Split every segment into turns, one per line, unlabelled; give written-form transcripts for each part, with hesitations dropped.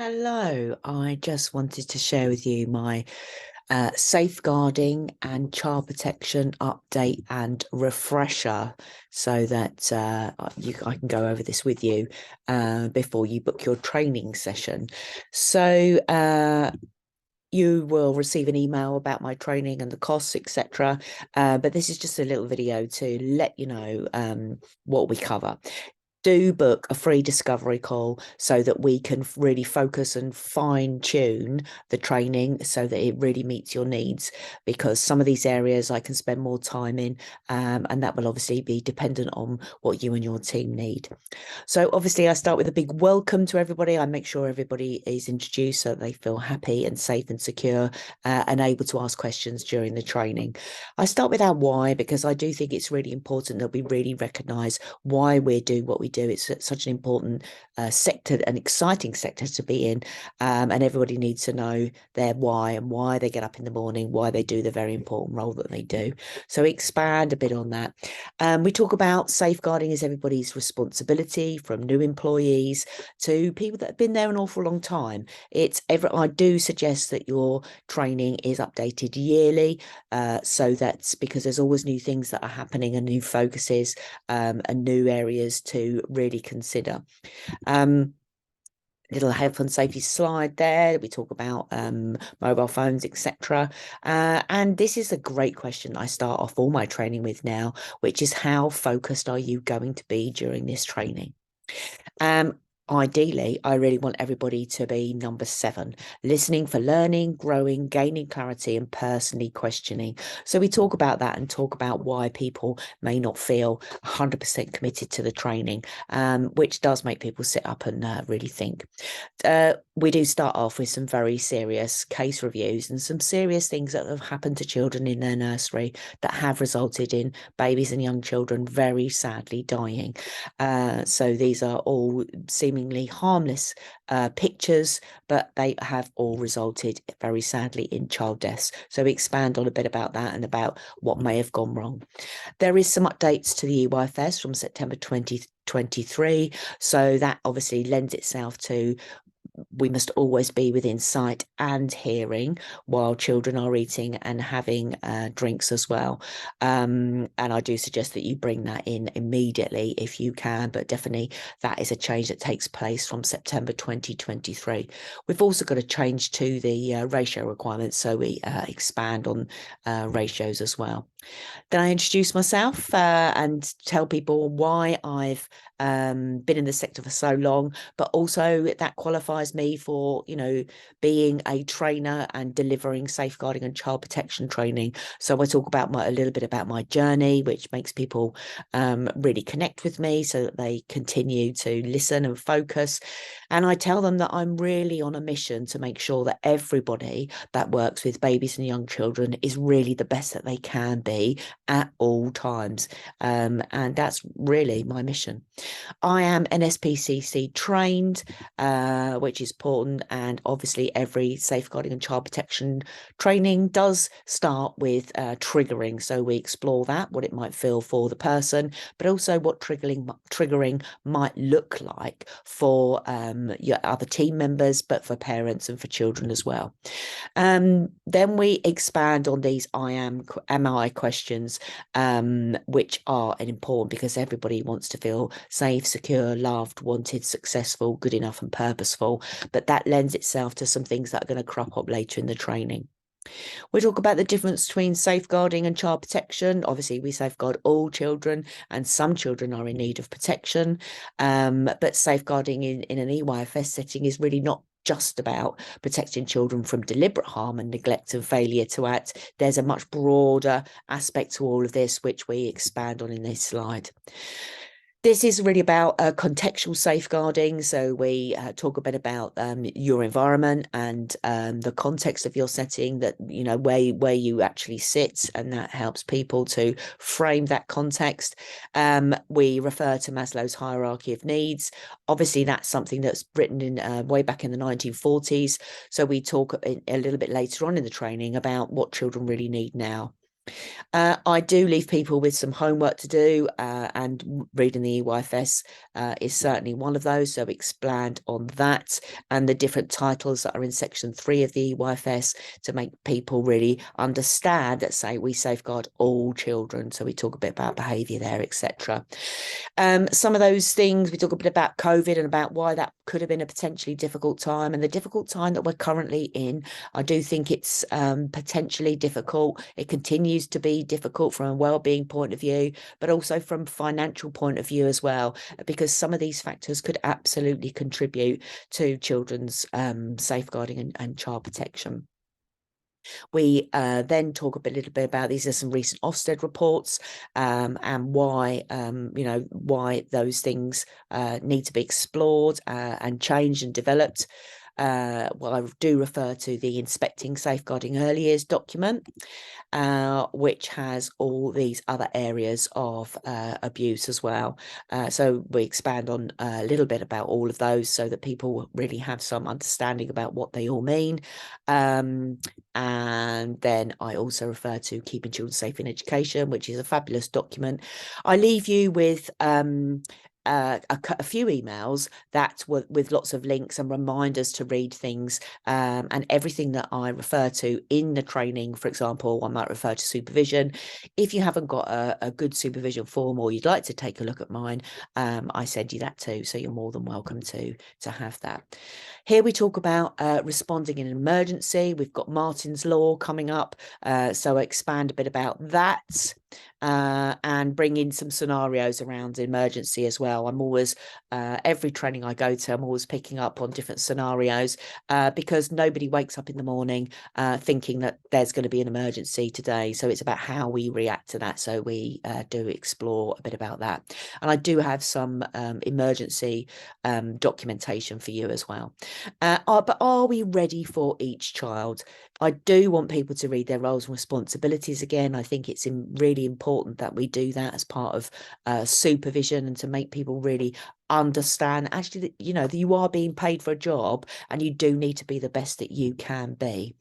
Hello, I just wanted to share with you my safeguarding and child protection update and refresher so that I can go over this with you before you book your training session. So you will receive an email about my training and the costs, etc. But this is just a little video to let you know what we cover. Do book a free discovery call so that we can really focus and fine tune the training so that it really meets your needs, because some of these areas I can spend more time in, and that will obviously be dependent on what you and your team need. So obviously I start with a big welcome to everybody. I make sure everybody is introduced so they feel happy and safe and secure and able to ask questions during the training. I start with our why because I do think it's really important that we really recognise why we do what we do. It's such an important sector, an exciting sector to be in, and everybody needs to know their why and why they get up in the morning, why they do the very important role that they do. So expand a bit on that. We talk about safeguarding is everybody's responsibility, from new employees to people that have been there an awful long time. I do suggest that your training is updated yearly, so that's because there's always new things that are happening and new focuses and new areas to really consider. Little health and safety slide there. We talk about mobile phones, etc. And this is a great question I start off all my training with now, which is how focused are you going to be during this training? Ideally, I really want everybody to be number 7, listening for learning, growing, gaining clarity, and personally questioning. So we talk about that and talk about why people may not feel 100% committed to the training, which does make people sit up and really think. We do start off with some very serious case reviews and some serious things that have happened to children in their nursery that have resulted in babies and young children very sadly dying. So these are all seemingly harmless pictures, but they have all resulted very sadly in child deaths. So we expand on a bit about that and about what may have gone wrong. There is some updates to the EYFS from September 2023. So that obviously lends itself to we must always be within sight and hearing while children are eating and having drinks as well. And I do suggest that you bring that in immediately if you can, but definitely that is a change that takes place from September 2023. We've also got a change to the ratio requirements, so we expand on ratios as well. Then I introduce myself and tell people why I've been in the sector for so long, but also that qualifies me for, being a trainer and delivering safeguarding and child protection training. So I talk about a little bit about my journey, which makes people really connect with me so that they continue to listen and focus. And I tell them that I'm really on a mission to make sure that everybody that works with babies and young children is really the best that they can be at all times. And that's really my mission. I am NSPCC trained, which is important. And obviously every safeguarding and child protection training does start with triggering. So we explore that, what it might feel for the person, but also what triggering might look like for your other team members, but for parents and for children as well. Then we expand on these am I questions, which are important because everybody wants to feel safe, secure, loved, wanted, successful, good enough and purposeful. But that lends itself to some things that are going to crop up later in the training. We talk about the difference between safeguarding and child protection. Obviously, we safeguard all children, and some children are in need of protection. But safeguarding in an EYFS setting is really not just about protecting children from deliberate harm and neglect and failure to act. There's a much broader aspect to all of this, which we expand on in this slide. This is really about contextual safeguarding. So we talk a bit about your environment and the context of your setting, that, where you actually sit, and that helps people to frame that context. We refer to Maslow's hierarchy of needs. Obviously, that's something that's written in way back in the 1940s. So we talk a little bit later on in the training about what children really need now. I do leave people with some homework to do, and reading the EYFS is certainly one of those. So expand on that and the different titles that are in section 3 of the EYFS to make people really understand that, say, we safeguard all children. So we talk a bit about behaviour there, etc. Some of those things, we talk a bit about COVID and about why that could have been a potentially difficult time, and the difficult time that we're currently in. I do think it's potentially difficult. It continues to be difficult from a well-being point of view, but also from financial point of view as well, because some of these factors could absolutely contribute to children's safeguarding and child protection. We then talk a little bit about, these are some recent Ofsted reports, and why, why those things need to be explored and changed and developed. Well, I do refer to the Inspecting Safeguarding Early Years document, which has all these other areas of abuse as well. So we expand on a little bit about all of those so that people really have some understanding about what they all mean. And then I also refer to Keeping Children Safe in Education, which is a fabulous document. I leave you with a few emails that were with lots of links and reminders to read things, and everything that I refer to in the training. For example, I might refer to supervision. If you haven't got a good supervision form, or you'd like to take a look at mine, I send you that too, so you're more than welcome to have that. Here we talk about responding in an emergency. We've got Martin's Law coming up, so I expand a bit about that. And bring in some scenarios around emergency as well. I'm always, every training I go to, I'm always picking up on different scenarios, because nobody wakes up in the morning thinking that there's going to be an emergency today. So it's about how we react to that. So we do explore a bit about that. And I do have some emergency documentation for you as well. But are we ready for each child? I do want people to read their roles and responsibilities again. I think it's really important that we do that as part of supervision, and to make people really understand actually that, that you are being paid for a job and you do need to be the best that you can be.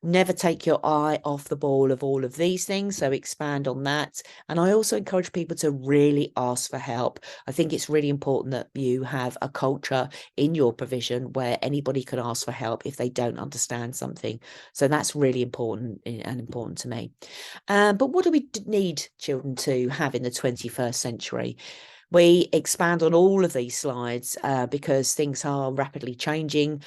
Never take your eye off the ball of all of these things, so expand on that. And I also encourage people to really ask for help. I think it's really important that you have a culture in your provision where anybody can ask for help if they don't understand something. So that's really important and important to me. But what do we need children to have in the 21st century? We expand on all of these slides because things are rapidly changing.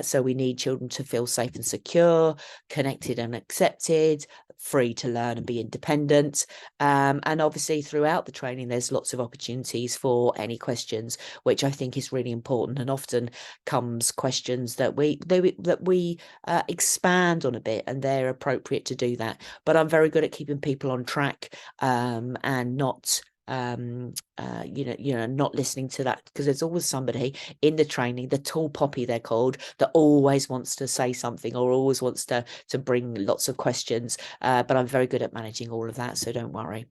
So we need children to feel safe and secure, connected and accepted, free to learn and be independent. And obviously throughout the training, there's lots of opportunities for any questions, which I think is really important, and often comes questions that we expand on a bit, and they're appropriate to do that. But I'm very good at keeping people on track and not not listening to that, because there's always somebody in the training, the tall poppy they're called, that always wants to say something or always wants to bring lots of questions, but I'm very good at managing all of that, so don't worry.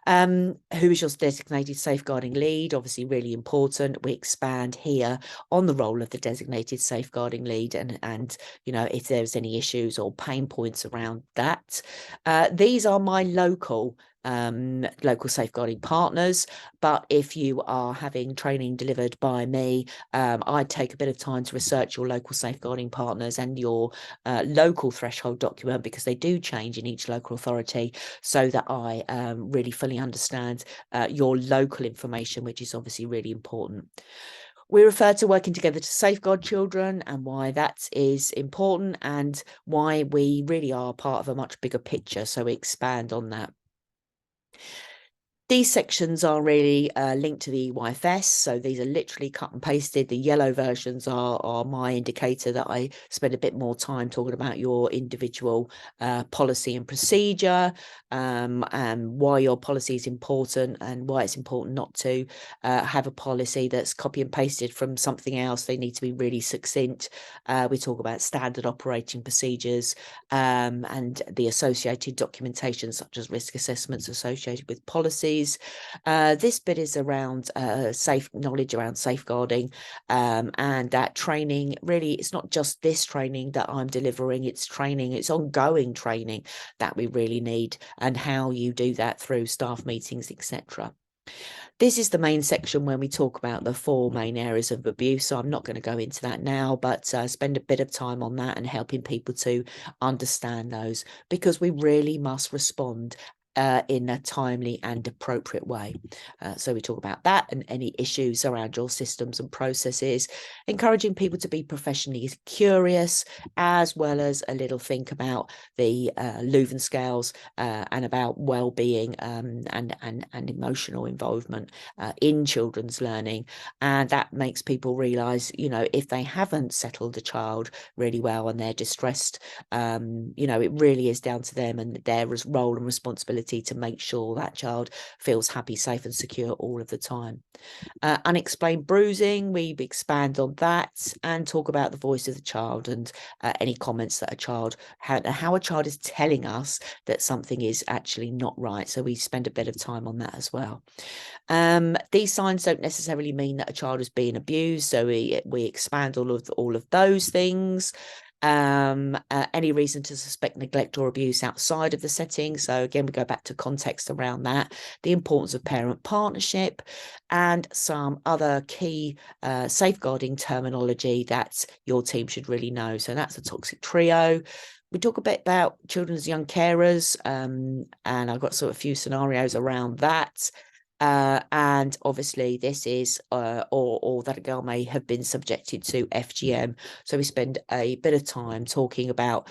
Who is your designated safeguarding lead? Obviously really important. We expand here on the role of the designated safeguarding lead, and if there's any issues or pain points around that. These are my local safeguarding partners, but if you are having training delivered by me, I'd take a bit of time to research your local safeguarding partners and your local threshold document, because they do change in each local authority, so that I really fully understand your local information, which is obviously really important. We refer to working together to safeguard children, and why that is important, and why we really are part of a much bigger picture, so we expand on that. These sections are really linked to the EYFS, so these are literally cut and pasted. The yellow versions are my indicator that I spend a bit more time talking about your individual policy and procedure, and why your policy is important, and why it's important not to have a policy that's copy and pasted from something else. They need to be really succinct. We talk about standard operating procedures and the associated documentation, such as risk assessments associated with policies. responsibilities. This bit is around safe knowledge around safeguarding, and that training. Really, it's not just this training that I'm delivering, it's training, it's ongoing training that we really need, and how you do that through staff meetings, etc. This is the main section when we talk about the 4 main areas of abuse. So I'm not going to go into that now, but spend a bit of time on that and helping people to understand those, because we really must respond in a timely and appropriate way. So we talk about that and any issues around your systems and processes, encouraging people to be professionally curious, as well as a little think about the Leuven scales and about well-being and emotional involvement in children's learning. And that makes people realise, you know, if they haven't settled a child really well and they're distressed, you know, it really is down to them and their role and responsibility to make sure that child feels happy, safe and secure all of the time. Unexplained bruising, we expand on that and talk about the voice of the child and any comments that a child had, how a child is telling us that something is actually not right. So we spend a bit of time on that as well. These signs don't necessarily mean that a child is being abused, so we expand all of those things. Any reason to suspect neglect or abuse outside of the setting. So again, we go back to context around that, the importance of parent partnership, and some other key safeguarding terminology that your team should really know. So that's a toxic trio. We talk a bit about children as young carers, and I've got sort of a few scenarios around that. And obviously this is or that a girl may have been subjected to FGM. So we spend a bit of time talking about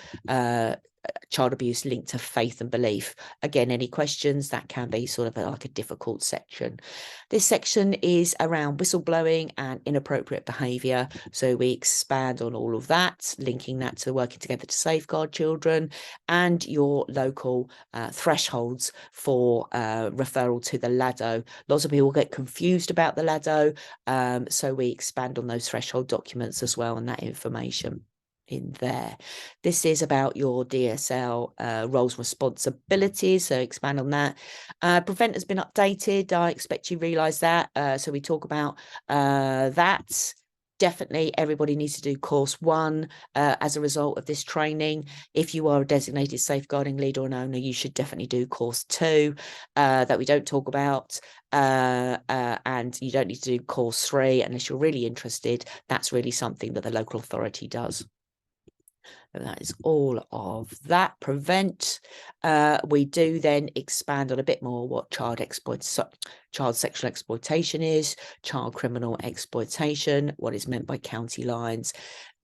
child abuse linked to faith and belief. Again, any questions, that can be sort of like a difficult section. This section is around whistleblowing and inappropriate behaviour. So we expand on all of that, linking that to working together to safeguard children and your local thresholds for referral to the LADO. Lots of people get confused about the LADO. So we expand on those threshold documents as well and that information in there. This is about your DSL roles and responsibilities, so expand on that. Prevent has been updated. I expect you realise that. So we talk about that. Definitely everybody needs to do course 1 as a result of this training. If you are a designated safeguarding leader or an owner, you should definitely do course 2 that we don't talk about. And you don't need to do course 3 unless you're really interested. That's really something that the local authority does. And that is all of that. Prevent. We do then expand on a bit more what child sexual exploitation is, child criminal exploitation, what is meant by county lines.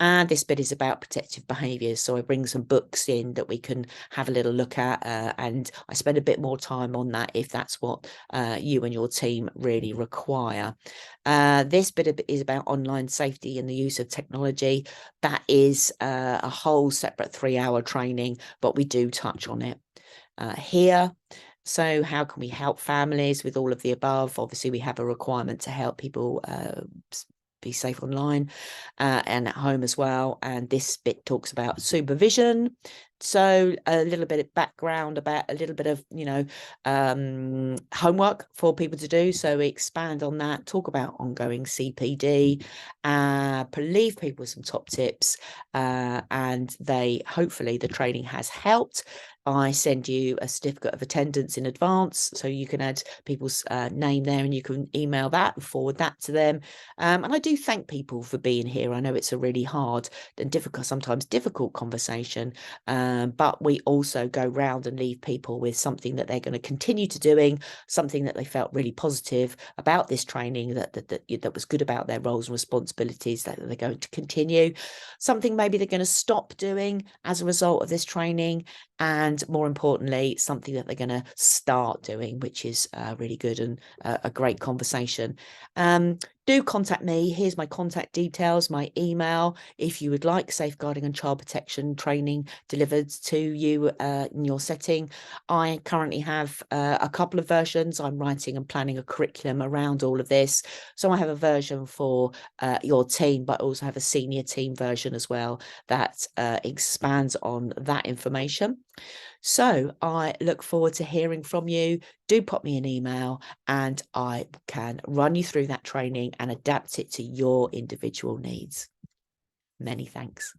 And this bit is about protective behaviours. So I bring some books in that we can have a little look at, and I spend a bit more time on that if that's what you and your team really require. This bit is about online safety and the use of technology. That is a whole separate 3-hour training, but we do touch on it here. So how can we help families with all of the above? Obviously, we have a requirement to help people be safe online and at home as well. And this bit talks about supervision. So a little bit of background about a little bit of, you know, homework for people to do. So we expand on that, talk about ongoing CPD, leave people with some top tips, and hopefully the training has helped. I send you a certificate of attendance in advance, so you can add people's name there and you can email that and forward that to them. And I do thank people for being here. I know it's a really hard and sometimes difficult conversation, but we also go round and leave people with something that they're going to continue to doing, something that they felt really positive about this training, that was good about their roles and responsibilities, that they're going to continue, something maybe they're going to stop doing as a result of this training, and more importantly, something that they're going to start doing, which is really good and a great conversation. do contact me. Here's my contact details, my email. If you would like safeguarding and child protection training delivered to you in your setting, I currently have a couple of versions. I'm writing and planning a curriculum around all of this. So I have a version for your team, but also have a senior team version as well that expands on that information. So I look forward to hearing from you. Do pop me an email and I can run you through that training and adapt it to your individual needs. Many thanks.